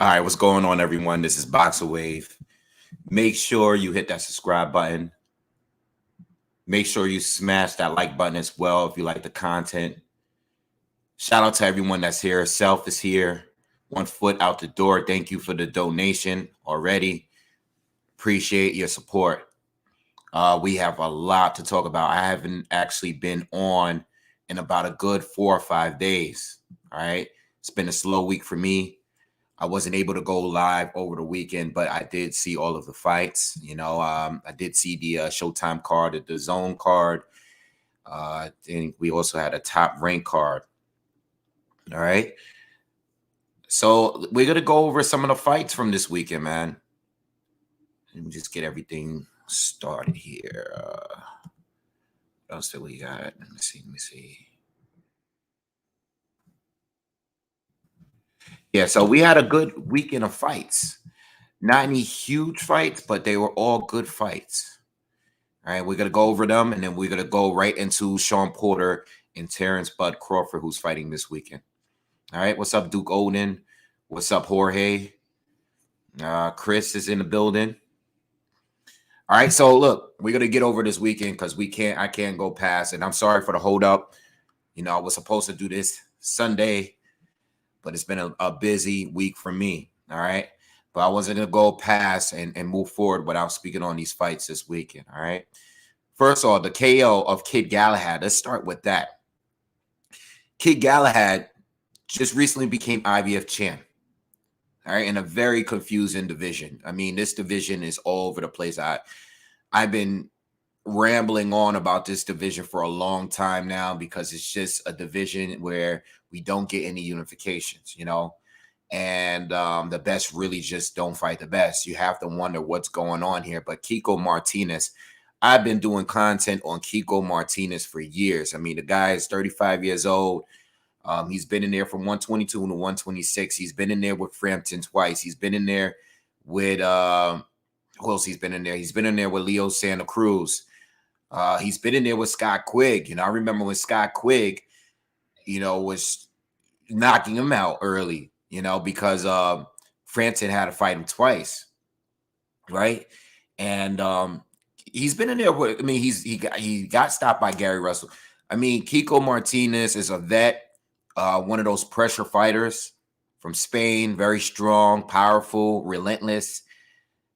All right, what's going on, everyone? This is BoxingWave. Make sure you hit that subscribe button. Make sure you smash that like button as well if you like the content. Shout out to everyone that's here. Self is here. 1 foot out the door. Thank you for the donation already. Appreciate your support. We have a lot to talk about. I haven't actually been on in about a good 4 or 5 days. All right. It's been a slow week for me. I wasn't able to go live over the weekend, but I did see all of the fights. I did see the Showtime card, the Zone card. I think we also had a top rank card. All right. So we're going to go over some of the fights from this weekend, man. Let me just get everything started here. What else did we got? Let me see. Yeah, so we had a good weekend of fights. Not any huge fights, but they were all good fights. All right, we're going to go over them, and then we're going to go right into Sean Porter and Terrence Bud Crawford, who's fighting this weekend. All right, what's up, Duke Oden? What's up, Jorge? Chris is in the building. All right, so look, we're going to get over this weekend because I can't go past, and I'm sorry for the hold up. I was supposed to do this Sunday, but it's been a busy week for me. All right. But I wasn't going to go past and move forward without speaking on these fights this weekend. All right. First of all, the KO of Kid Galahad. Let's start with that. Kid Galahad just recently became IBF champ. All right. In a very confusing division. I mean, this division is all over the place. I've been rambling on about this division for a long time now because it's just a division where we don't get any unifications, and the best really just don't fight the best. You have to wonder what's going on here. But Kiko Martinez, I've been doing content on Kiko Martinez for years. I mean, the guy is 35 years old. He's been in there from 122 to 126. He's been in there with Frampton twice. He's been in there with who else he's been in there? He's been in there with Leo Santa Cruz. He's been in there with Scott Quigg. I remember when Scott Quigg, was knocking him out early, because Frampton had to fight him twice, right? And he's been in there with. I mean, he got stopped by Gary Russell. I mean, Kiko Martinez is a vet, one of those pressure fighters from Spain, very strong, powerful, relentless.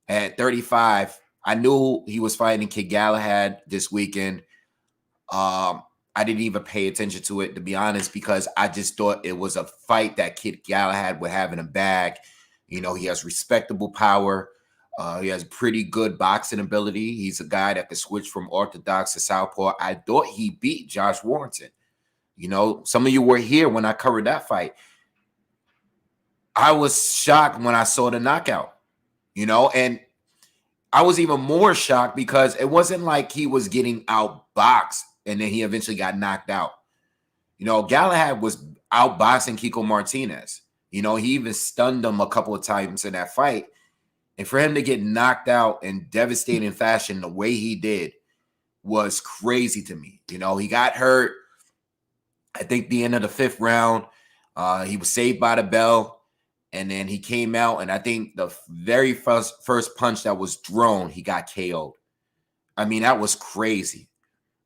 At 35, I knew he was fighting Kid Galahad this weekend. I didn't even pay attention to it, to be honest, because I just thought it was a fight that Kid Galahad would have in a bag. He has respectable power. He has pretty good boxing ability. He's a guy that could switch from orthodox to southpaw. I thought he beat Josh Warrington. Some of you were here when I covered that fight. I was shocked when I saw the knockout, and I was even more shocked because it wasn't like he was getting outboxed and then he eventually got knocked out. Galahad was outboxing Kiko Martinez. He even stunned him a couple of times in that fight. And for him to get knocked out in devastating fashion the way he did was crazy to me. He got hurt, I think, the end of the 5th round. He was saved by the bell. And then he came out, and I think the very first punch that was thrown, he got KO'd. I mean, that was crazy.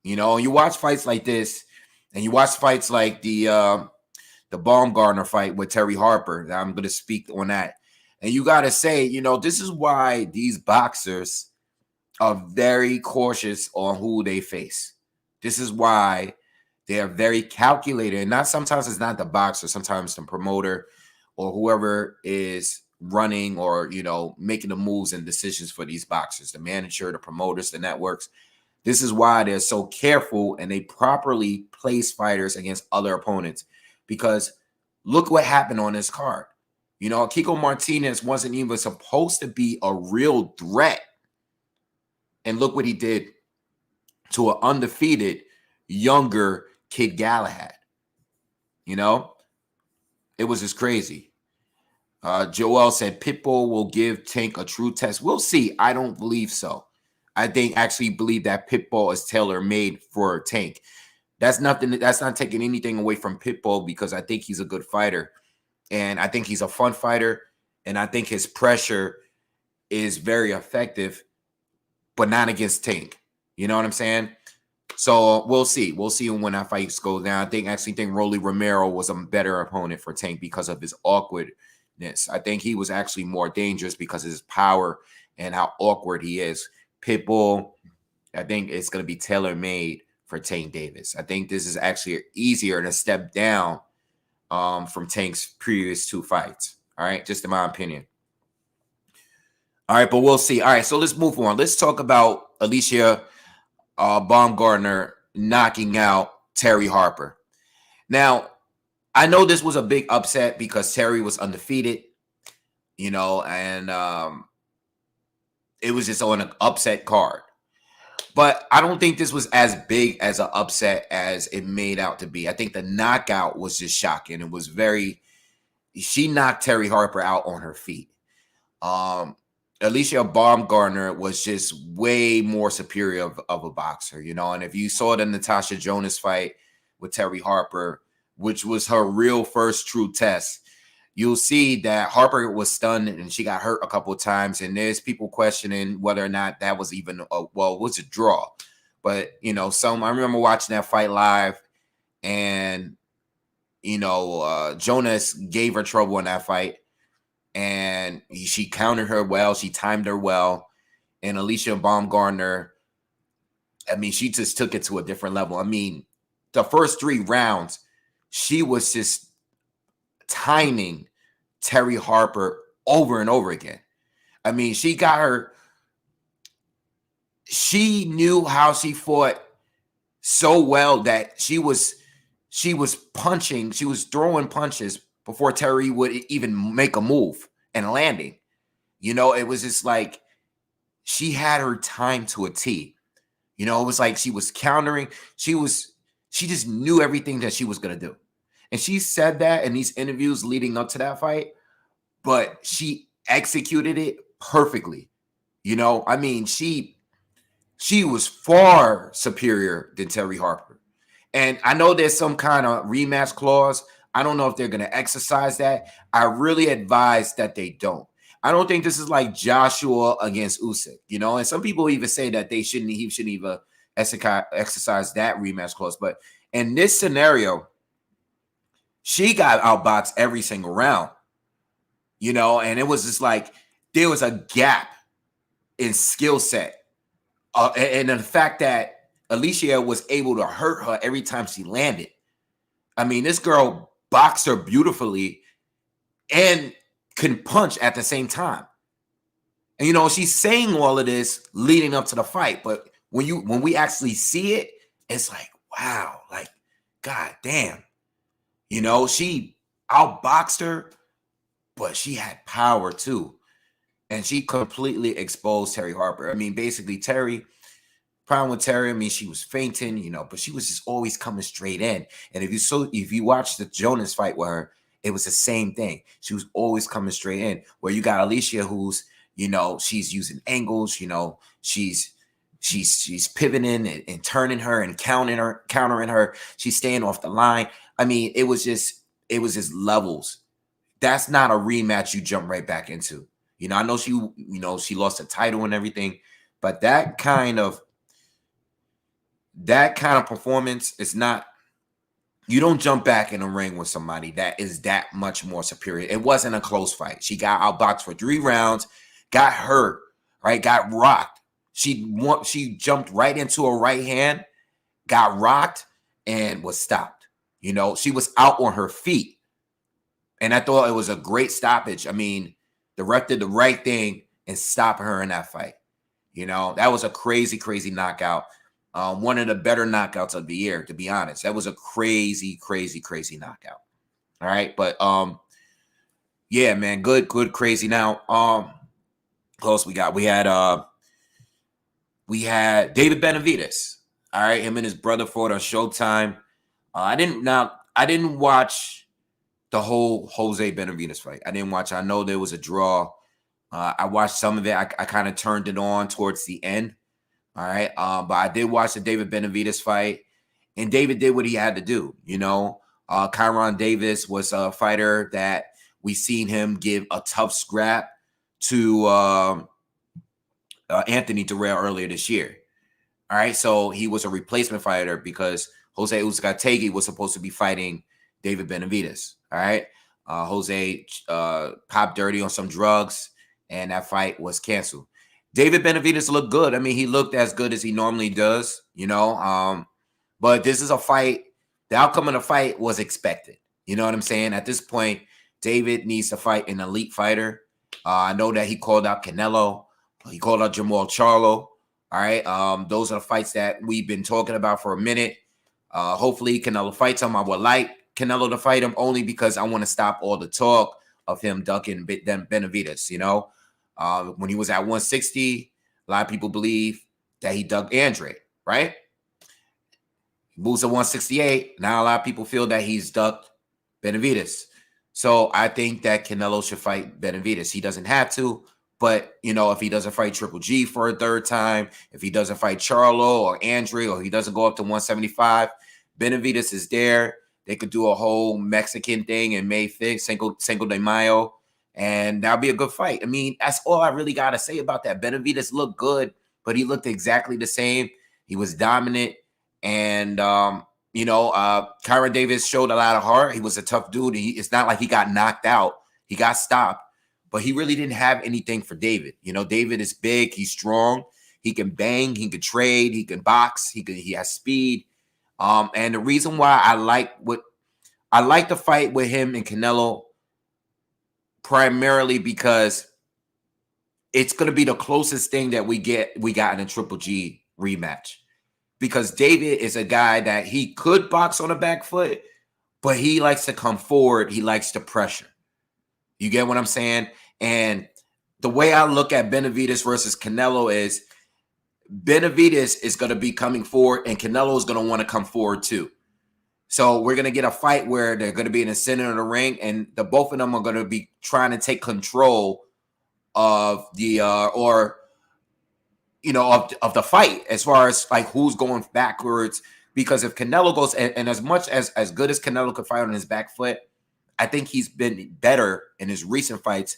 You watch fights like this, and you watch fights like the Baumgartner fight with Terry Harper. I'm going to speak on that. And you got to say, this is why these boxers are very cautious on who they face. This is why they are very calculated. And sometimes it's not the boxer, sometimes the promoter or whoever is running or, making the moves and decisions for these boxers, the manager, the promoters, the networks. This is why they're so careful and they properly place fighters against other opponents, because look what happened on this card. Kiko Martinez wasn't even supposed to be a real threat. And look what he did to an undefeated, younger Kid Galahad. It was just crazy. Joel said Pitbull will give Tank a true test. We'll see. I don't believe so. I actually believe that Pitbull is tailor-made for Tank. That's not taking anything away from Pitbull, because I think he's a good fighter. And I think he's a fun fighter. And I think his pressure is very effective, but not against Tank. You know what I'm saying? So we'll see. We'll see when that fight goes down. I actually think Rolly Romero was a better opponent for Tank because of his awkwardness. I think he was actually more dangerous because of his power and how awkward he is. Pitbull, I think it's going to be tailor-made for Tank Davis. I think this is actually easier and a step down from Tank's previous 2 fights. All right, just in my opinion. All right, but we'll see. All right, so let's move on. Let's talk about Alicia Baumgartner knocking out Terry Harper. Now, I know this was a big upset because Terry was undefeated, you know, and it was just on an upset card. But I don't think this was as big as an upset as it made out to be. I think the knockout was just shocking. It was she knocked Terry Harper out on her feet. Alicia Baumgartner was just way more superior of a boxer, you know. And if you saw the Natasha Jonas fight with Terry Harper, which was her real first true test, you'll see that Harper was stunned and she got hurt a couple of times. And there's people questioning whether or not that was even it was a draw. But, you know, I remember watching that fight live, and, you know, Jonas gave her trouble in that fight. And she countered her well. She timed her well. And Alicia Baumgartner, I mean, she just took it to a different level. I mean, the first 3 rounds, she was just timing Terry Harper over and over again. I mean, she knew how she fought so well that she was punching, she was throwing punches before Terry would even make a move and landing. You know, it was just like she had her time to a T. You know, it was like she was countering. She just knew everything that she was going to do. And she said that in these interviews leading up to that fight, but she executed it perfectly. You know, I mean, she was far superior than Terry Harper. And I know there's some kind of rematch clause. I don't know if they're going to exercise that. I really advise that they don't. I don't think this is like Joshua against Usyk, you know. And some people even say that he shouldn't even exercise that rematch clause. But in this scenario, she got outboxed every single round, you know. And it was just like there was a gap in skill set, and the fact that Alicia was able to hurt her every time she landed. I mean, this girl boxed her beautifully and can punch at the same time. And, you know, she's saying all of this leading up to the fight, but when we actually see it, it's like, wow, like, God damn. You know, she outboxed her, but she had power too. And she completely exposed Terry Harper. I mean, basically, problem with Terry, I mean, she was fainting, you know, but she was just always coming straight in. And if you watch the Jonas fight with her, it was the same thing. She was always coming straight in. Where you got Alicia, who's, you know, she's using angles, you know, she's pivoting and turning her and countering her. She's staying off the line. I mean, it was just levels. That's not a rematch you jump right back into. You know, I know she lost the title and everything, but that kind of performance is not, you don't jump back in a ring with somebody that is that much more superior. It wasn't a close fight. She got outboxed for 3 rounds, got hurt, right? Got rocked. She jumped right into a right hand, got rocked, and was stopped. You know, she was out on her feet. And I thought it was a great stoppage. I mean, the ref did the right thing in stopping her in that fight. You know, that was a crazy, crazy knockout. One of the better knockouts of the year, to be honest. That was a crazy, crazy, crazy knockout. All right. But yeah, man, good, crazy. Now, close we got. We had David Benavidez. All right, him and his brother fought on Showtime. I didn't watch the whole Jose Benavidez fight. I didn't watch. I know there was a draw. I watched some of it. I kind of turned it on towards the end. All right. But I did watch the David Benavidez fight, and David did what he had to do. You know, Kyron Davis was a fighter that We seen him give a tough scrap to Anthony Durrell earlier this year. All right, so he was a replacement fighter because Jose Uzcategui was supposed to be fighting David Benavidez. All right, Jose popped dirty on some drugs, and that fight was canceled. David Benavidez looked good. I mean, he looked as good as he normally does, you know. But this is a fight. The outcome of the fight was expected. You know what I'm saying? At this point, David needs to fight an elite fighter. I know that he called out Canelo. He called out Jamal Charlo. All right. Those are the fights that we've been talking about for a minute. Hopefully Canelo fights him. I would like Canelo to fight him only because I want to stop all the talk of him ducking Benavidez. You know, when he was at 160, a lot of people believe that he ducked Andrea, right? He moves to 168. Now a lot of people feel that he's ducked Benavidez. So I think that Canelo should fight Benavidez. He doesn't have to. But, you know, if he doesn't fight Triple G for a third time, if he doesn't fight Charlo or Andrea, or he doesn't go up to 175, Benavidez is there. They could do a whole Mexican thing in May 5th, Cinco de Mayo, and that'll be a good fight. I mean, that's all I really got to say about that. Benavidez looked good, but he looked exactly the same. He was dominant, and, Kyron Davis showed a lot of heart. He was a tough dude. It's not like he got knocked out. He got stopped. But he really didn't have anything for David. You know, David is big. He's strong. He can bang. He can trade. He can box. He has speed. And the reason why I like the fight with him and Canelo primarily because it's going to be the closest thing that we got in a Triple G rematch. Because David is a guy that he could box on the back foot, but he likes to come forward. He likes to pressure. You get what I'm saying? And the way I look at Benavidez versus Canelo is Benavidez is going to be coming forward and Canelo is going to want to come forward too. So we're going to get a fight where they're going to be in the center of the ring and the both of them are going to be trying to take control of the of the fight as far as like who's going backwards. Because if Canelo goes and as much as good as Canelo could fight on his back foot, I think he's been better in his recent fights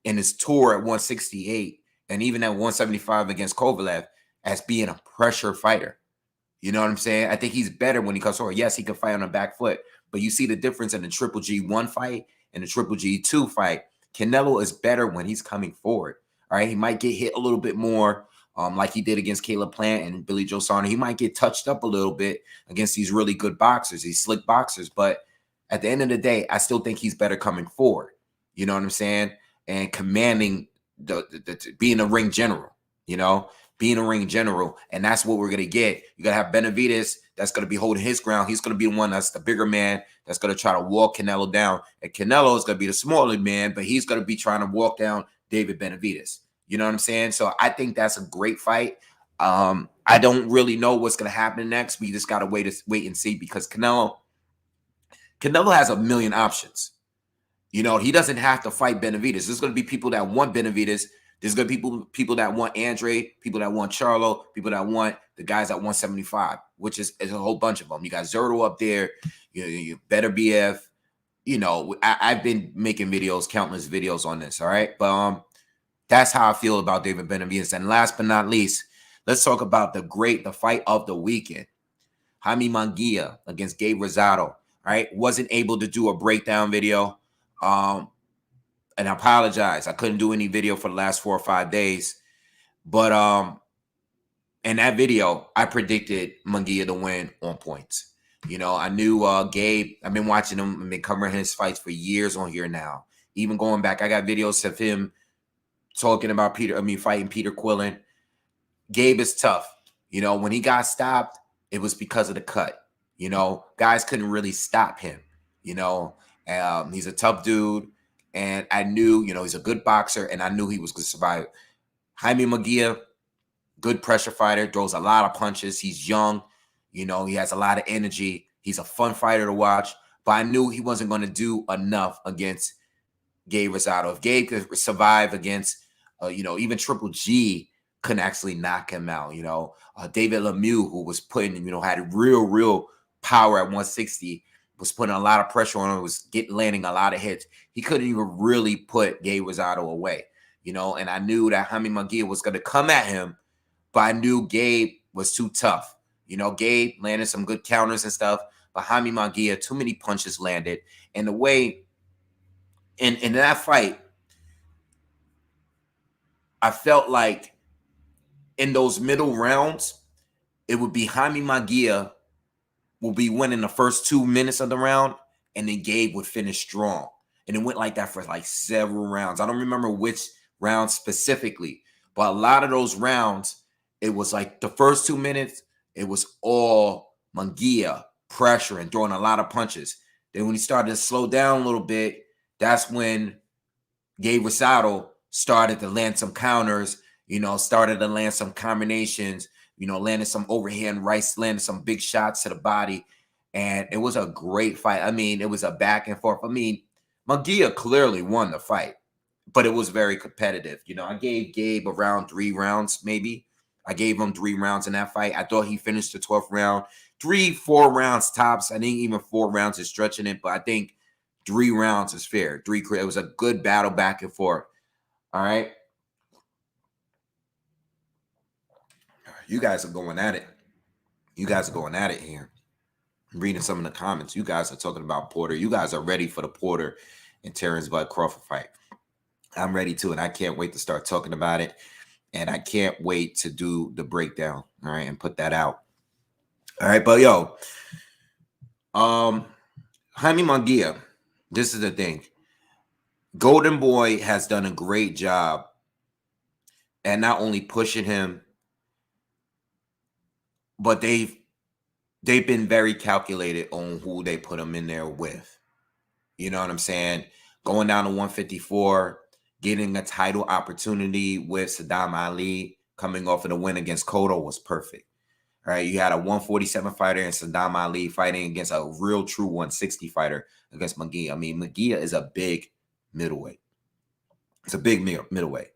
in his tour at 168 and even at 175 against Kovalev as being a pressure fighter. You know what I'm saying? I think he's better when he comes forward. Yes, he can fight on the back foot, but you see the difference in the Triple G1 fight and the Triple G2 fight. Canelo is better when he's coming forward. All right, he might get hit a little bit more like he did against Caleb Plant and Billy Joe Saunders. He might get touched up a little bit against these really good boxers, these slick boxers, but at the end of the day, I still think he's better coming forward. You know what I'm saying? And commanding being a ring general, being a ring general. And that's what we're going to get. You got to have Benavidez that's going to be holding his ground. He's going to be the one that's the bigger man that's going to try to walk Canelo down. And Canelo is going to be the smaller man, but he's going to be trying to walk down David Benavidez. You know what I'm saying? So I think that's a great fight. I don't really know what's going to happen next. We just got to wait and see because Canelo has a million options. You know, he doesn't have to fight Benavidez. There's going to be people that want Benavidez. There's going to be people that want Andrea, people that want Charlo, people that want the guys at 175, which is a whole bunch of them. You got Zerto up there. You Better BF. You know, I've been making videos, countless videos on this, all right? But that's how I feel about David Benavidez. And last but not least, let's talk about the fight of the weekend. Jaime Mangia against Gabe Rosado. Right, wasn't able to do a breakdown video, and I apologize. I couldn't do any video for the last 4 or 5 days, but in that video, I predicted Mangia to win on points. You know, I knew Gabe. I've been watching him. I've been covering his fights for years on here now. Even going back, I got videos of him talking about fighting Peter Quillen. Gabe is tough. You know, when he got stopped, it was because of the cut. You know, guys couldn't really stop him. You know, he's a tough dude. And I knew, he's a good boxer. And I knew he was going to survive. Jaime Mangia, good pressure fighter, throws a lot of punches. He's young. He has a lot of energy. He's a fun fighter to watch. But I knew he wasn't going to do enough against Gabe Rosado. If Gabe could survive against, even Triple G couldn't actually knock him out. David Lemieux, who was had real power at 160, was putting a lot of pressure on him, was landing a lot of hits. He couldn't even really put Gabe Rosado away, you know. And I knew that Jaime Mangia was going to come at him, but I knew Gabe was too tough. You know, Gabe landed some good counters and stuff, but Jaime Mangia, too many punches landed. And the way in that fight, I felt like in those middle rounds, it would be Jaime Mangia will be winning the first 2 minutes of the round, and then Gabe would finish strong. And it went like that for like several rounds. I don't remember which round specifically, but a lot of those rounds, it was like the first 2 minutes, it was all Mangia pressure and throwing a lot of punches. Then when he started to slow down a little bit, that's when Gabe Rosado started to land some counters, you know, started to land some combinations, you know, landed some overhand rights, landed some big shots to the body. And it was a great fight. I mean, it was a back and forth. I mean, Mangia clearly won the fight, but it was very competitive. You know, I gave Gabe around 3 rounds, maybe. I gave him 3 rounds in that fight. I thought he finished the 12th round. 3, 4 rounds tops. I think even 4 rounds is stretching it, but I think 3 rounds is fair. It was a good battle back and forth. All right. You guys are going at it. You guys are going at it here. I'm reading some of the comments. You guys are talking about Porter. You guys are ready for the Porter and Terrence Bud Crawford fight. I'm ready to, and I can't wait to start talking about it. And I can't wait to do the breakdown. All right, and put that out. All right, but yo, Jaime Mangia, this is the thing. Golden Boy has done a great job at not only pushing him, but they've been very calculated on who they put him in there with. You know what I'm saying? Going down to 154, getting a title opportunity with Saddam Ali, coming off of the win against Cotto was perfect. All right, you had a 147 fighter and Saddam Ali fighting against a real true 160 fighter against Mcgee. I mean, Mcgee is a big middleweight. It's a big middleweight.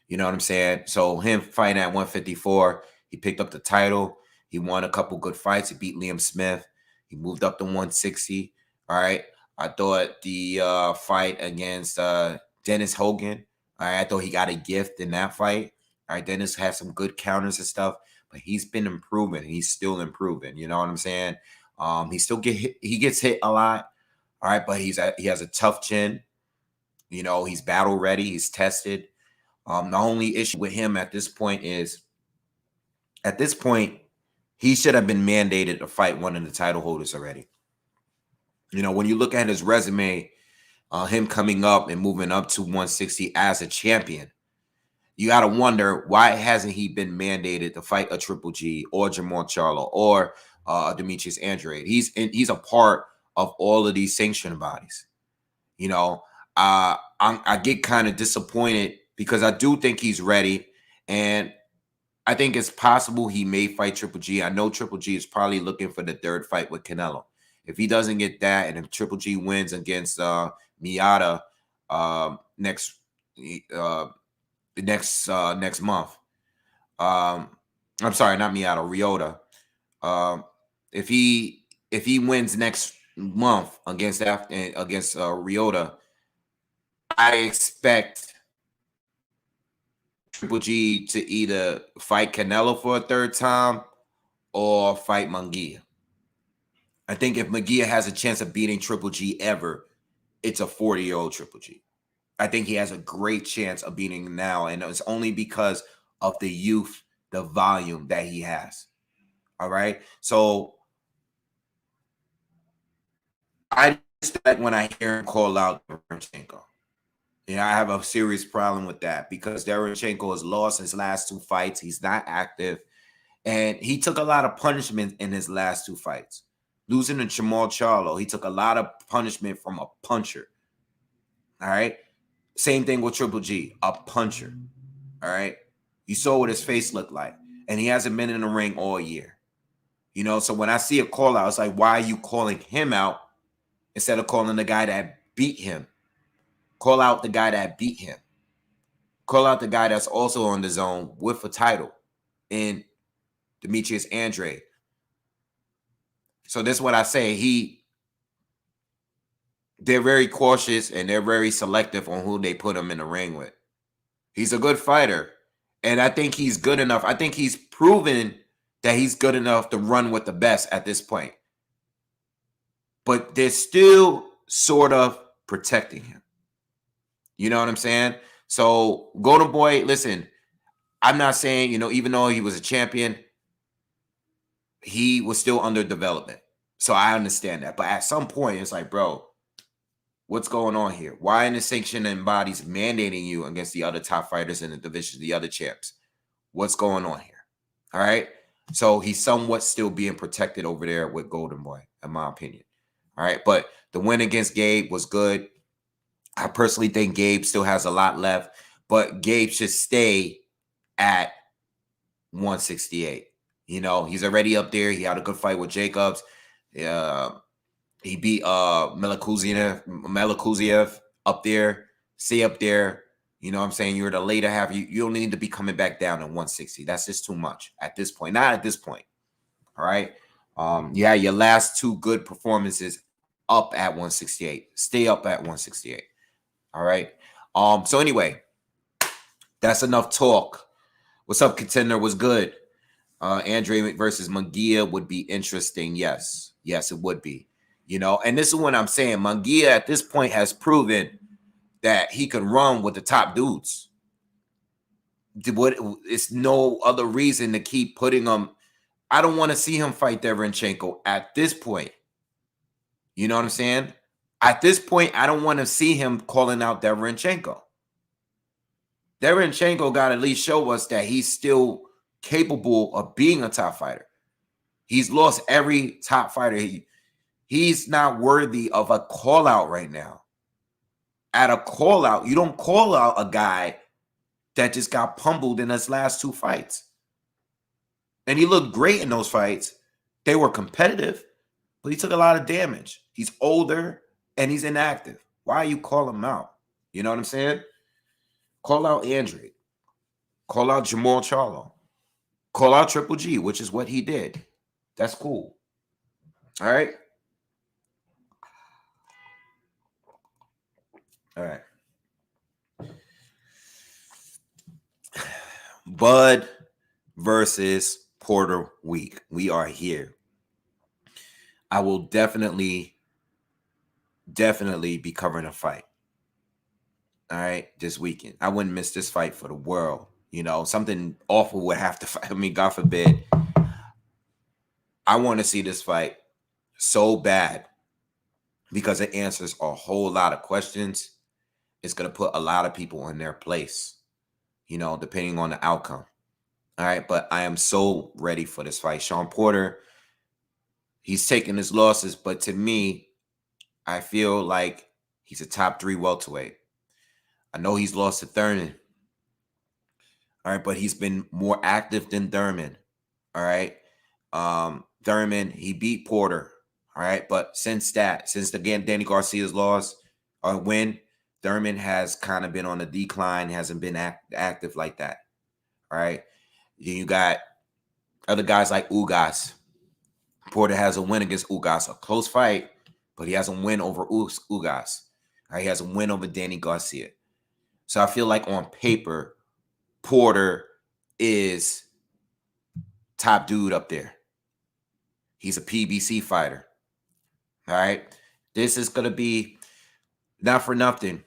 You know what I'm saying? So him fighting at 154, he picked up the title. He won a couple good fights. He beat Liam Smith. He moved up to 160. All right. I thought the fight against Dennis Hogan, all right, I thought he got a gift in that fight. All right, Dennis had some good counters and stuff, but he's been improving. He's still improving. You know what I'm saying? He still gets hit a lot. All right, but he has a tough chin. You know, he's battle ready. He's tested. The only issue with him at this point is, he should have been mandated to fight one of the title holders already. You know, when you look at his resume, him coming up and moving up to 160 as a champion, you got to wonder, why hasn't he been mandated to fight a Triple G or Jamal Charlo or Demetrius Andrade? He's a part of all of these sanctioned bodies. You know, I get kind of disappointed because I do think he's ready, and I think it's possible he may fight Triple G. I know Triple G is probably looking for the 3rd fight with Canelo. If he doesn't get that, and if Triple G wins against Miata next month, I'm sorry, not Miata, Ryota. If he wins next month against Ryota, I expect Triple G to either fight Canelo for a 3rd time or fight Mangia. I think if Mangia has a chance of beating Triple G ever, it's a 40-year-old Triple G. I think he has a great chance of beating him now, and it's only because of the youth, the volume that he has. All right? So I just like when I hear him call out Derevyanchenko. Yeah, I have a serious problem with that because Derevyanchenko has lost his last 2 fights. He's not active. And he took a lot of punishment in his last 2 fights. Losing to Jamal Charlo, he took a lot of punishment from a puncher. All right? Same thing with Triple G, a puncher. All right? You saw what his face looked like. And he hasn't been in the ring all year. You know, so when I see a call out, it's like, why are you calling him out instead of calling the guy that beat him? Call out the guy that beat him. Call out the guy that's also on the zone with a title in Demetrius Andrade. So this is what I say. they're very cautious and they're very selective on who they put him in the ring with. He's a good fighter, and I think he's good enough. I think he's proven that he's good enough to run with the best at this point. But they're still sort of protecting him. You know what I'm saying? So, Golden Boy, listen, I'm not saying, even though he was a champion, he was still under development. So I understand that. But at some point, it's like, bro, what's going on here? Why in the sanctioning bodies mandating you against the other top fighters in the division, the other champs? What's going on here? All right. So he's somewhat still being protected over there with Golden Boy, in my opinion. All right. But the win against Gabe was good. I personally think Gabe still has a lot left, but Gabe should stay at 168. He's already up there. He had a good fight with Jacobs. He beat Melikuziev up there. Stay up there. You know what I'm saying? You're the later half. You don't need to be coming back down to 160. That's just too much at this point. Not at this point. All right. Yeah, your last two good performances up at 168. Stay up at 168. All right. So anyway, that's enough talk. What's up, contender? Was good. Andrea versus Mangia would be interesting. Yes, it would be. And this is what I'm saying. Mangia at this point has proven that he can run with the top dudes. It's no other reason to keep putting him. I don't want to see him fight Derenchenko at this point. You know what I'm saying? At this point, I don't want to see him calling out Derenchenko. Derenchenko got to at least show us that he's still capable of being a top fighter. He's lost every top fighter. He's not worthy of a call out right now. At a call out, you don't call out a guy that just got pummeled in his last two fights. And he looked great in those fights. They were competitive, but he took a lot of damage. He's older and he's inactive. Why you call him out? You know what I'm saying? Call out Andrea. Call out Jamal Charlo. Call out Triple G, which is what he did. That's cool. All right? All right. Bud versus Porter week. We are here. I will definitely be covering a fight. All right, this weekend. I wouldn't miss this fight for the world. Something awful would have to fight. I mean, God forbid. I want to see this fight so bad because it answers a whole lot of questions. It's going to put a lot of people in their place, depending on the outcome. All right, but I am so ready for this fight. Sean Porter, he's taking his losses, but to me, I feel like he's a top 3 welterweight. I know he's lost to Thurman. All right, but he's been more active than Thurman. All right. Thurman, he beat Porter. All right. But since again, Danny Garcia's loss or win, Thurman has kind of been on the decline, hasn't been active like that. All right. Then you got other guys like Ugas. Porter has a win against Ugas, a close fight, but he has a win over Ugas. All right, he has a win over Danny Garcia. So I feel like on paper, Porter is top dude up there. He's a PBC fighter. All right. This is going to be not for nothing.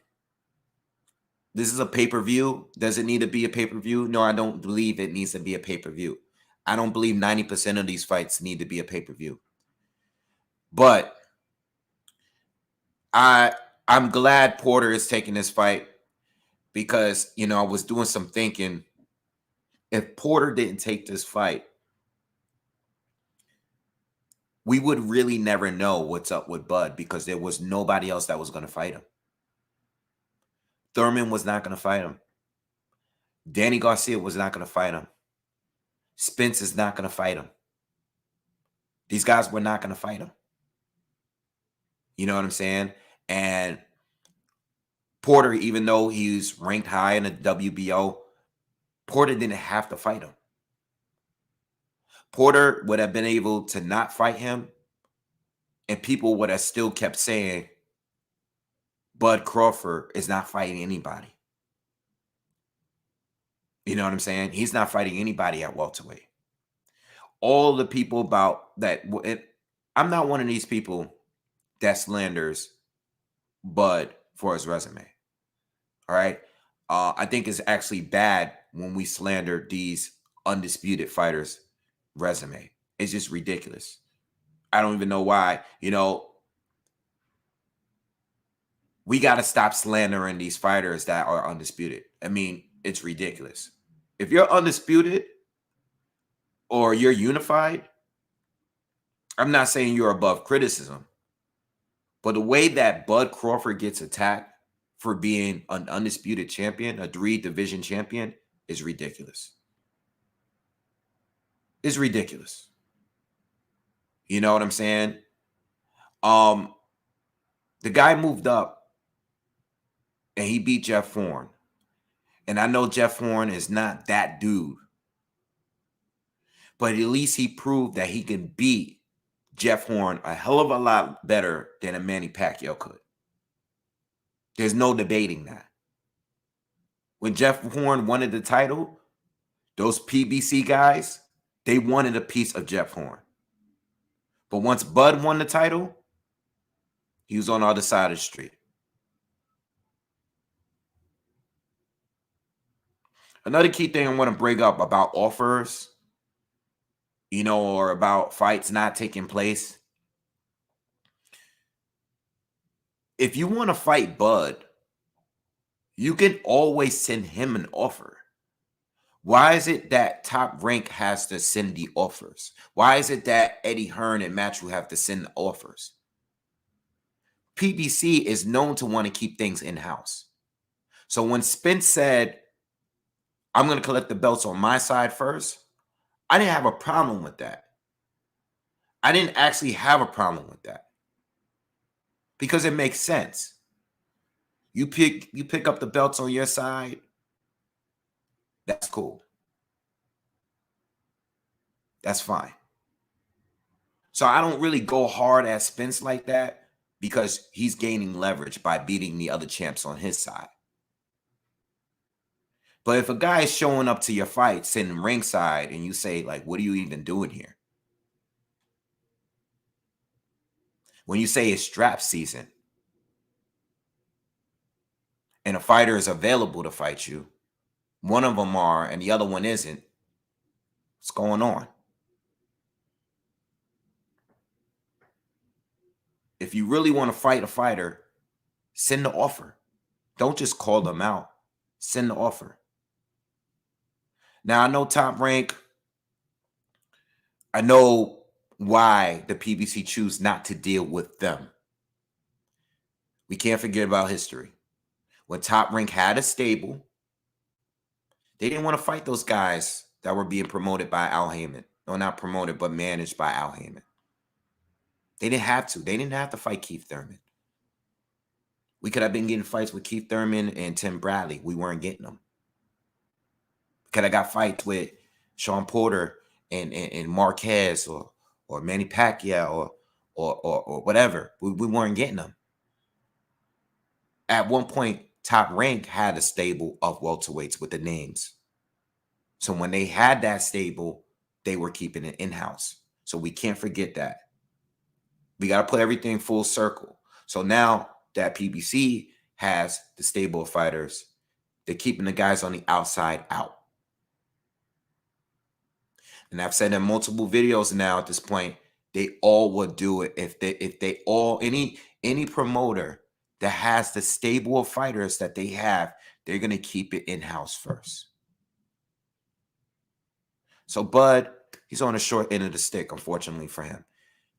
This is a pay-per-view. Does it need to be a pay-per-view? No, I don't believe it needs to be a pay-per-view. I don't believe 90% of these fights need to be a pay-per-view. But I'm glad Porter is taking this fight because, I was doing some thinking. If Porter didn't take this fight, we would really never know what's up with Bud because there was nobody else that was going to fight him. Thurman was not going to fight him. Danny Garcia was not going to fight him. Spence is not going to fight him. These guys were not going to fight him. You know what I'm saying? And Porter, even though he's ranked high in the WBO, Porter didn't have to fight him. Porter would have been able to not fight him, and people would have still kept saying Bud Crawford is not fighting anybody. You know what I'm saying? He's not fighting anybody at welterweight. All the people about that, I'm not one of these people that slanders Bud for his resume. All right. I think it's actually bad when we slander these undisputed fighters' resume. It's just ridiculous. I don't even know why. We got to stop slandering these fighters that are undisputed. I mean, it's ridiculous. If you're undisputed or you're unified, I'm not saying you're above criticism, but the way that Bud Crawford gets attacked for being an undisputed champion, a 3-division champion, is ridiculous. It's ridiculous. You know what I'm saying? The guy moved up and he beat Jeff Horn. And I know Jeff Horn is not that dude, but at least he proved that he can beat Jeff Horn a hell of a lot better than a Manny Pacquiao could. There's no debating that. When Jeff Horn wanted the title, those PBC guys, they wanted a piece of Jeff Horn. But once Bud won the title, he was on the other side of the street. Another key thing I want to bring up about offers, or about fights not taking place. If you want to fight Bud, you can always send him an offer. Why is it that Top Rank has to send the offers? Why is it that Eddie Hearn and Matthew have to send the offers? PBC is known to want to keep things in-house. So when Spence said, I'm going to collect the belts on my side first, I didn't have a problem with that. I didn't actually have a problem with that because it makes sense. You pick up the belts on your side, that's cool. That's fine. So I don't really go hard at Spence like that because he's gaining leverage by beating the other champs on his side. But if a guy is showing up to your fight, sitting ringside, and you say, like, what are you even doing here? When you say it's draft season and a fighter is available to fight you, one of them are and the other one isn't, what's going on? If you really want to fight a fighter, send the offer. Don't just call them out. Send the offer. Now, I know Top Rank. I know why the PBC choose not to deal with them. We can't forget about history. When Top Rank had a stable, they didn't want to fight those guys that were being promoted by Al Heyman. No, not promoted, but managed by Al Heyman. They didn't have to. They didn't have to fight Keith Thurman. We could have been getting fights with Keith Thurman and Tim Bradley. We weren't getting them. Could have got fights with Sean Porter and Marquez or Manny Pacquiao or whatever. We weren't getting them. At one point, Top Rank had a stable of welterweights with the names. So when they had that stable, they were keeping it in-house. So we can't forget that. We got to put everything full circle. So now that PBC has the stable of fighters, they're keeping the guys on the outside out. And I've said in multiple videos now at this point, they all would do it if they all any promoter that has the stable of fighters that they have, they're going to keep it in-house first. So Bud, he's on the short end of the stick, unfortunately for him.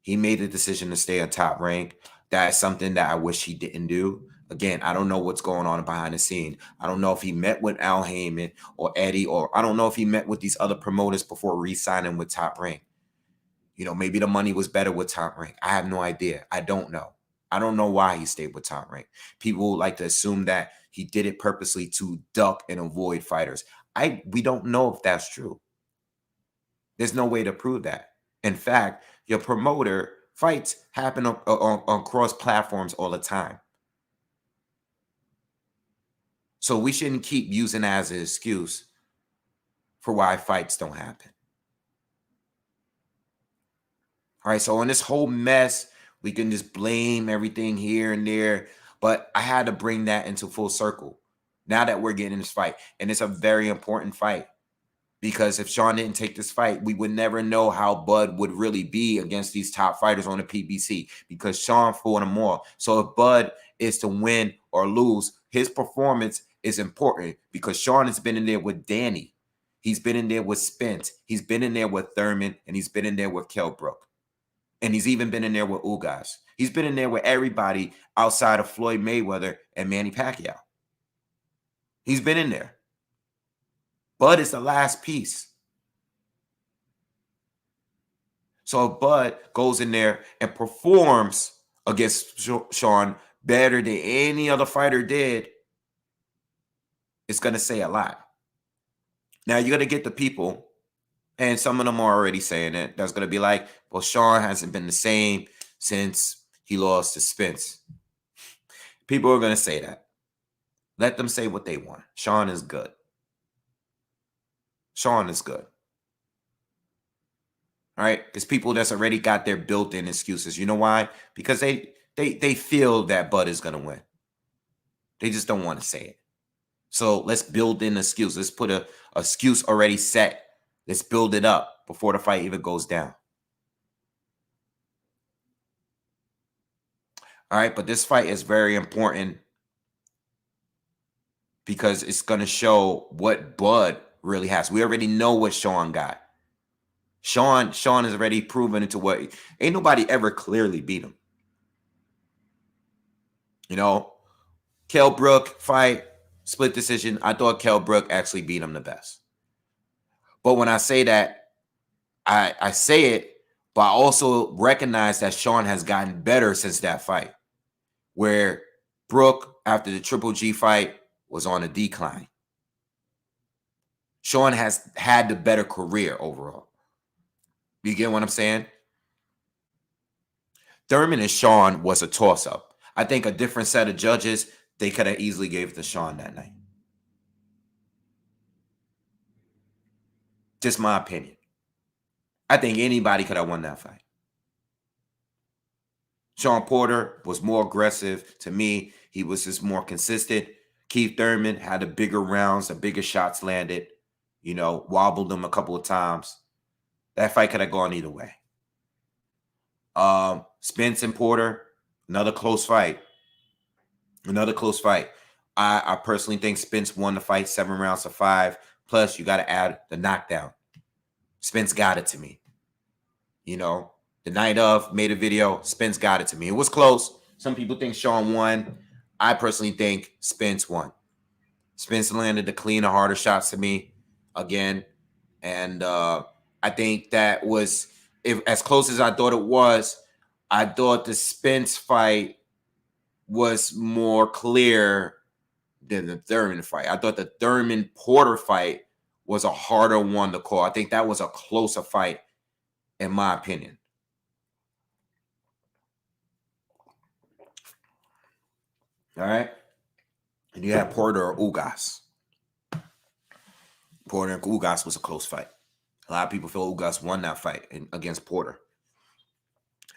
He made the decision to stay on Top Rank. That is something that I wish he didn't do. Again, I don't know what's going on behind the scene. I don't know if he met with Al Heyman or Eddie, or I don't know if he met with these other promoters before re-signing with Top Rank. Maybe the money was better with Top Rank. I have no idea. I don't know. I don't know why he stayed with Top Rank. People like to assume that he did it purposely to duck and avoid fighters. We don't know if that's true. There's no way to prove that. In fact, your promoter fights happen on cross platforms all the time. So we shouldn't keep using that as an excuse for why fights don't happen. All right, so in this whole mess, we can just blame everything here and there, but I had to bring that into full circle now that we're getting this fight. And it's a very important fight because if Sean didn't take this fight, we would never know how Bud would really be against these top fighters on the PBC because Sean fought them all. So if Bud is to win or lose, his performance is important because Sean has been in there with Danny. He's been in there with Spence. He's been in there with Thurman, and he's been in there with Kell Brook. And he's even been in there with Ugas. He's been in there with everybody outside of Floyd Mayweather and Manny Pacquiao. He's been in there. Bud is the last piece. So if Bud goes in there and performs against Sean better than any other fighter did, it's going to say a lot. Now, you're going to get the people, and some of them are already saying it, that's going to be like, well, Sean hasn't been the same since he lost to Spence. People are going to say that. Let them say what they want. Sean is good. Sean is good. All right? There's people that's already got their built-in excuses. You know why? Because they feel that Bud is going to win. They just don't want to say it. So let's build in an excuse. Let's put a excuse already set. Let's build it up before the fight even goes down. All right, but this fight is very important because it's going to show what Bud really has. We already know what Sean got. Sean has already proven into what ain't nobody ever clearly beat him. You know, Kell Brook fight, split decision. I thought Kell Brook actually beat him the best. But when I say that, I say it, but I also recognize that Sean has gotten better since that fight. Where Brook, after the Triple G fight, was on a decline. Sean has had the better career overall. You get what I'm saying? Thurman and Sean was a toss-up. I think a different set of judges, they could have easily gave it to Sean that night. Just my opinion. I think anybody could have won that fight. Sean Porter was more aggressive. To me, he was just more consistent. Keith Thurman had the bigger rounds, the bigger shots landed, you know, wobbled them a couple of times. That fight could have gone either way. Spence and Porter, another close fight. Another close fight. I personally think Spence won the fight 7 rounds to 5. Plus, you got to add the knockdown. Spence got it to me. You know, the night of, made a video, Spence got it to me. It was close. Some people think Sean won. I personally think Spence won. Spence landed the cleaner, harder shots to me again. And I think that was, if as close as I thought it was, I thought the Spence fight was more clear than the Thurman fight. I thought the Thurman-Porter fight was a harder one to call. I think that was a closer fight, in my opinion. All right? And you have Porter or Ugas. Porter and Ugas was a close fight. A lot of people feel Ugas won that fight against Porter.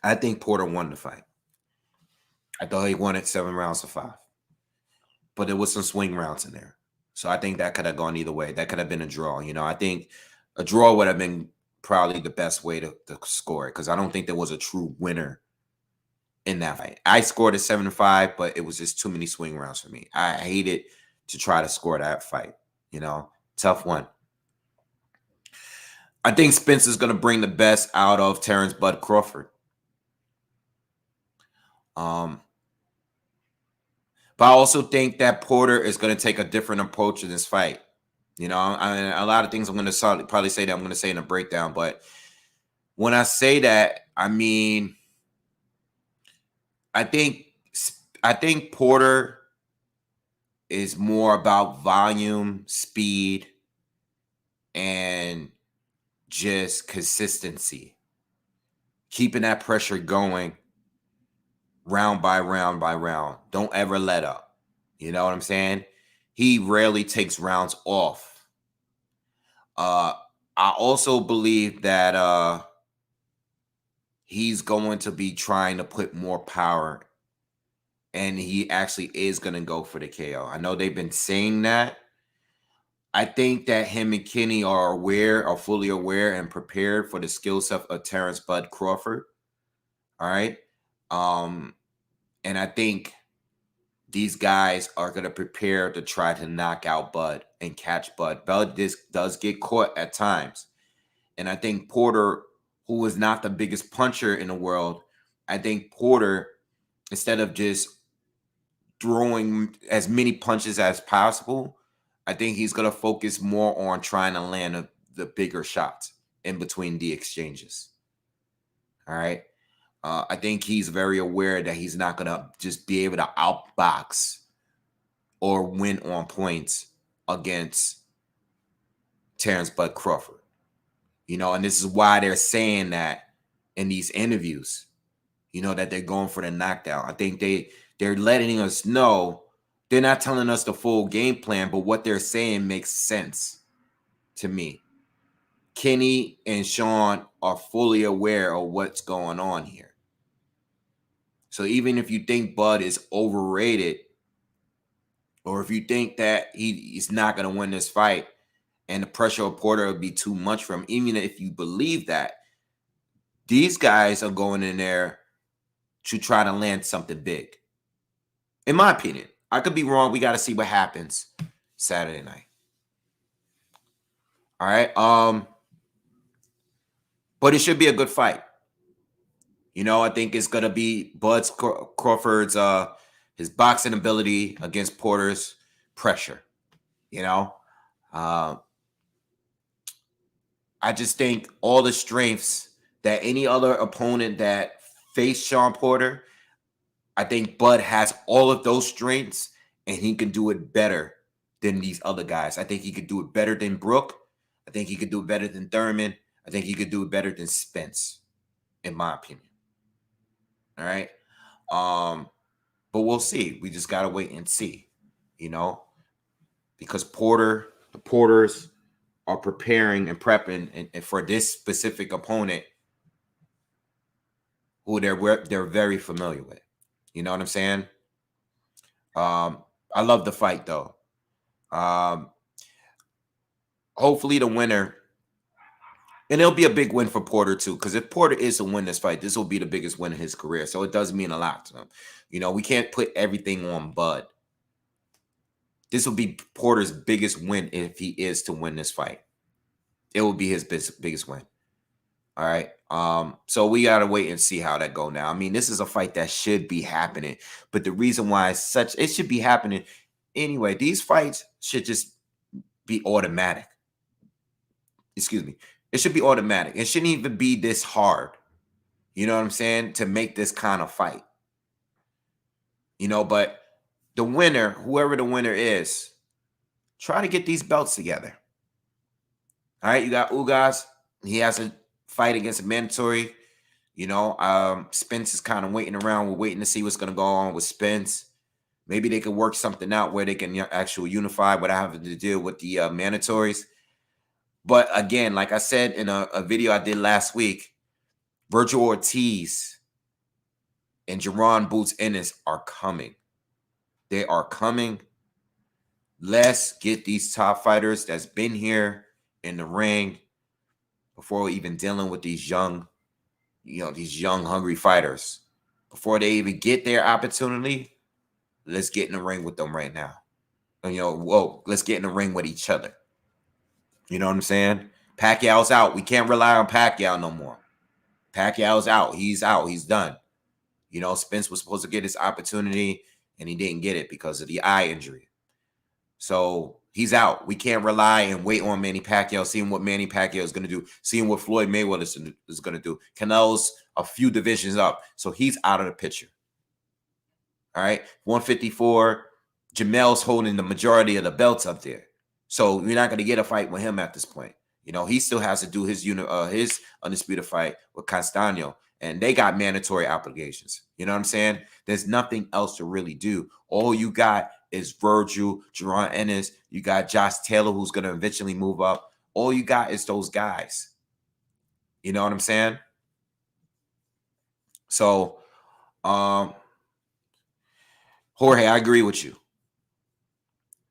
I think Porter won the fight. I thought he won it 7 rounds to 5. But there was some swing rounds in there. So I think that could have gone either way. That could have been a draw. You know, I think a draw would have been probably the best way to score it because I don't think there was a true winner in that fight. I scored a 7-5, but it was just too many swing rounds for me. I hated to try to score that fight. You know, tough one. I think Spence is going to bring the best out of Terrence Bud Crawford. But I also think that Porter is going to take a different approach in this fight. You know, a lot of things I'm going to probably say that I'm going to say in a breakdown. But when I say that, I mean, I think Porter is more about volume, speed, and just consistency. Keeping that pressure going round by round by round. Don't ever let up. You know what I'm saying? he rarely takes rounds off. I also believe that he's going to be trying to put more power, and he actually is going to go for the KO. I know they've been saying that. I think that him and Kenny are fully aware and prepared for the skill set of Terrence Bud Crawford. All right. And I think these guys are going to prepare to try to knock out Bud and catch Bud. Bud does get caught at times. And I think Porter, who is not the biggest puncher in the world, I think Porter, instead of just throwing as many punches as possible, I think he's going to focus more on trying to land the bigger shots in between the exchanges. All right. I think he's very aware that he's not going to just be able to outbox or win on points against Terrence Bud Crawford. And this is why they're saying that in these interviews, that they're going for the knockdown. I think they're letting us know. They're not telling us the full game plan, but what they're saying makes sense to me. Kenny and Sean are fully aware of what's going on here. So even if you think Bud is overrated, or if you think that he's not going to win this fight and the pressure of Porter will be too much for him, even if you believe that, these guys are going in there to try to land something big. In my opinion. I could be wrong. We got to see what happens Saturday night. All right. But it should be a good fight. I think it's going to be Crawford's his boxing ability against Porter's pressure. I just think all the strengths that any other opponent that faced Sean Porter, I think Bud has all of those strengths, and he can do it better than these other guys. I think he could do it better than Brook. I think he could do it better than Thurman. I think he could do it better than Spence, in my opinion. All right. But we'll see. We just got to wait and see, because the Porters are preparing and prepping and for this specific opponent who they're very familiar with. You know what I'm saying? I love the fight, though. Hopefully the winner, and it'll be a big win for Porter, too, because if Porter is to win this fight, this will be the biggest win in his career. So it does mean a lot to him. We can't put everything on Bud. This will be Porter's biggest win if he is to win this fight. It will be his biggest win. All right. So we got to wait and see how that go now. I mean, this is a fight that should be happening, but the reason why it should be happening anyway, these fights should just be automatic. Excuse me. It should be automatic. It shouldn't even be this hard. You know what I'm saying? To make this kind of fight. But the winner, whoever the winner is, try to get these belts together. All right. You got Ugas. He has a fight against a mandatory. Spence is kind of waiting around. We're waiting to see what's going to go on with Spence. Maybe they can work something out where they can actually unify without having to deal with the mandatories. But again, like I said in a video I did last week, Virgil Ortiz and Jaron Boots Ennis are coming. They are coming. Let's get these top fighters that's been here in the ring before even dealing with these young, these young, hungry fighters. Before they even get their opportunity, let's get in the ring with them right now. Let's get in the ring with each other. You know what I'm saying? Pacquiao's out. We can't rely on Pacquiao no more. Pacquiao's out. He's out. He's done. Spence was supposed to get his opportunity, and he didn't get it because of the eye injury. So he's out. We can't rely and wait on Manny Pacquiao, seeing what Manny Pacquiao is going to do, seeing what Floyd Mayweather is going to do. Canelo's a few divisions up, so he's out of the picture. All right? 154, Jamel's holding the majority of the belts up there. So you're not going to get a fight with him at this point. He still has to do his undisputed fight with Castaño, and they got mandatory obligations. You know what I'm saying? There's nothing else to really do. All you got is Virgil, Jerron Ennis. You got Josh Taylor, who's going to eventually move up. All you got is those guys. You know what I'm saying? So, Jorge, I agree with you.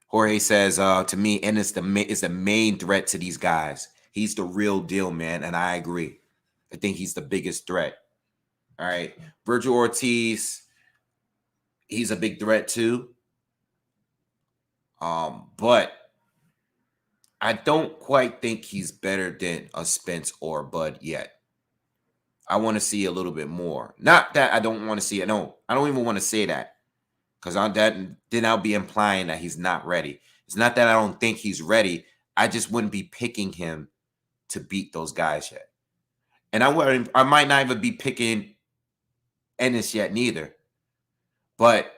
Jorge says, to me, Ennis is the main threat to these guys. He's the real deal, man, and I agree. I think he's the biggest threat. All right. Virgil Ortiz, he's a big threat too. But I don't quite think he's better than a Spence or Bud yet. I want to see a little bit more. Not that I don't want to see it. No, I don't even want to say that. Because then I'll be implying that he's not ready. It's not that I don't think he's ready. I just wouldn't be picking him to beat those guys yet. And I might not even be picking Ennis yet neither. But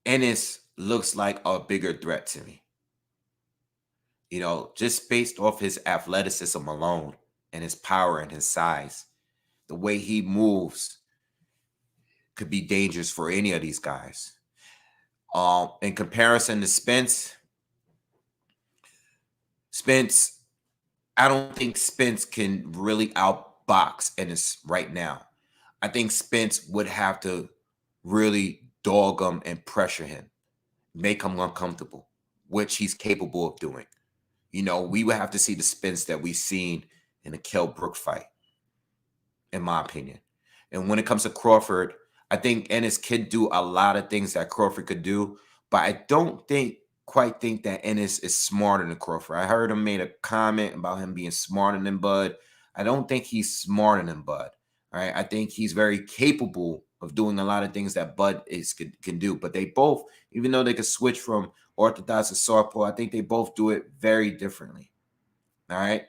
Ennis looks like a bigger threat to me. You know, just based off his athleticism alone and his power and his size, the way he moves could be dangerous for any of these guys. In comparison to Spence, I don't think Spence can really outbox Ennis right now. I think Spence would have to really dog him and pressure him, make him uncomfortable, which he's capable of doing. You know, we would have to see the Spence that we've seen in the Kell Brook fight, in my opinion. And when it comes to Crawford, I think Ennis could do a lot of things that Crawford could do, but I don't quite think that Ennis is smarter than Crawford. I heard him made a comment about him being smarter than Bud. I don't think he's smarter than Bud. All right. I think he's very capable of doing a lot of things that Bud can do. But they both, even though they could switch from orthodox to southpaw, I think they both do it very differently. All right.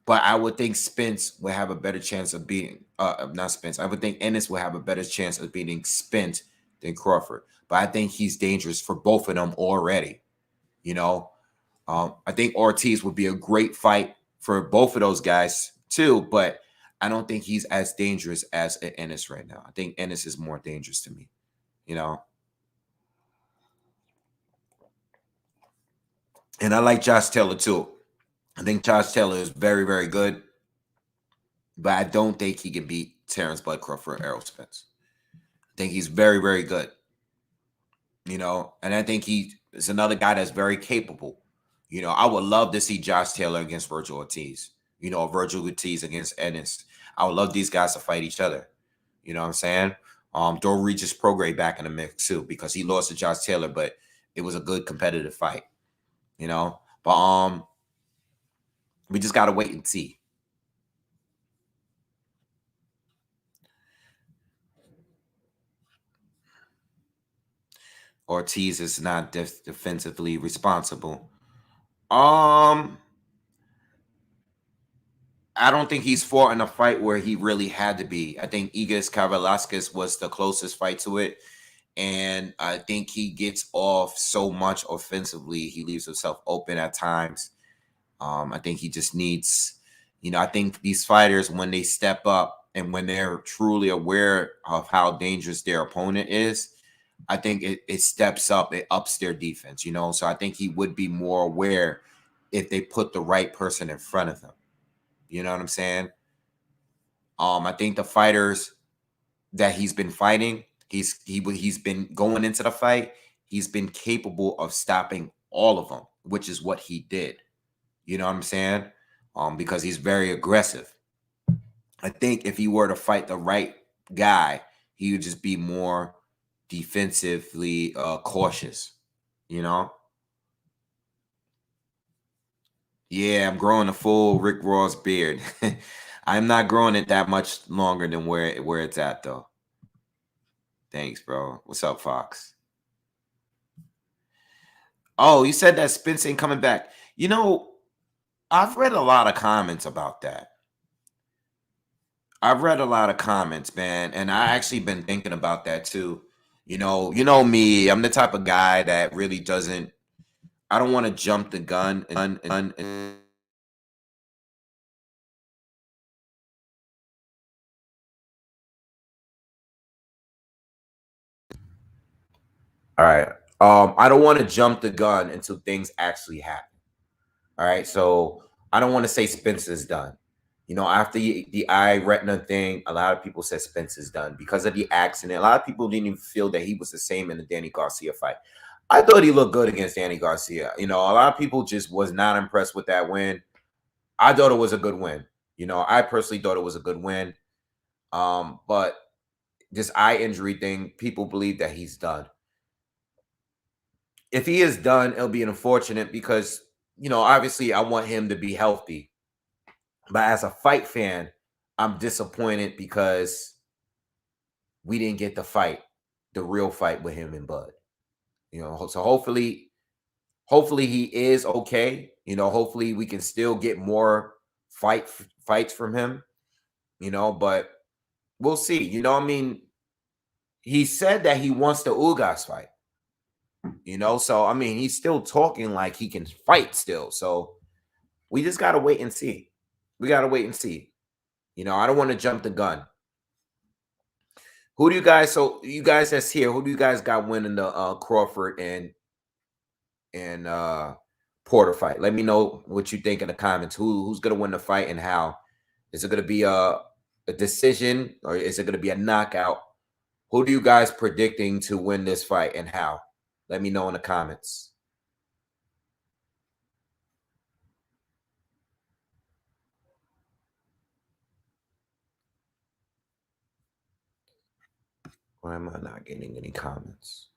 But I would think Spence would have a better chance of beating not Spence. I would think Ennis will have a better chance of beating Spence than Crawford. But I think he's dangerous for both of them already. You know, I think Ortiz would be a great fight for both of those guys too, but I don't think he's as dangerous as Ennis right now. I think Ennis is more dangerous to me, you know. And I like Josh Taylor too. I think Josh Taylor is very, very good, but I don't think he can beat Terrence Bud Crawford or Errol Spence. I think he's very, very good, you know, and I think he is another guy that's very capable. You know, I would love to see Josh Taylor against Virgil Ortiz, you know, Virgil Ortiz against Ennis. I would love these guys to fight each other. You know what I'm saying? Throw Regis Prograis back in the mix too, because he lost to Josh Taylor, but it was a good competitive fight, you know. But we just gotta wait and see. Ortiz is not defensively responsible. I don't think he's fought in a fight where he really had to be. I think Igas Velasquez was the closest fight to it. And I think he gets off so much offensively. He leaves himself open at times. I think he just needs, you know, I think these fighters, when they step up and when they're truly aware of how dangerous their opponent is, I think it steps up, it ups their defense, you know. So I think he would be more aware if they put the right person in front of him. You know what I'm saying? I think the fighters that he's been fighting, he's been going into the fight, he's been capable of stopping all of them, which is what he did. You know what I'm saying? Because he's very aggressive. I think if he were to fight the right guy, he would just be more defensively cautious. You know? Yeah, I'm growing a full Rick Ross beard. I'm not growing it that much longer than where it's at though. Thanks, bro. What's up, Fox? Oh, you said that Spence ain't coming back. You know, I've read a lot of comments about that. I've read a lot of comments, man, and I actually been thinking about that too. You know me. I'm the type of guy that really doesn't. I don't want to jump the gun and All right. I don't want to jump the gun until things actually happen. All right. So I don't want to say Spencer's done. You know, after the eye retina thing, a lot of people said Spencer's done because of the accident. A lot of people didn't even feel that he was the same in the Danny Garcia fight. I thought he looked good against Danny Garcia. You know, a lot of people just was not impressed with that win. I thought it was a good win. You know, I personally thought it was a good win. But this eye injury thing, people believe that he's done. If he is done, it'll be unfortunate because, you know, obviously I want him to be healthy. But as a fight fan, I'm disappointed because we didn't get the fight, the real fight with him and Bud. You know, so hopefully he is okay. You know, hopefully we can still get more fights from him, you know, but we'll see. You know, I mean, he said that he wants the Ugas fight, you know, so I mean, he's still talking like he can fight still. So we just got to wait and see. We got to wait and see. You know, I don't want to jump the gun. Who do you guys? So you guys that's here. Who do you guys got winning the Crawford and Porter fight? Let me know what you think in the comments. Who's gonna win the fight and how? Is it gonna be a decision or is it gonna be a knockout? Who do you guys predicting to win this fight and how? Let me know in the comments. Why am I not getting any comments?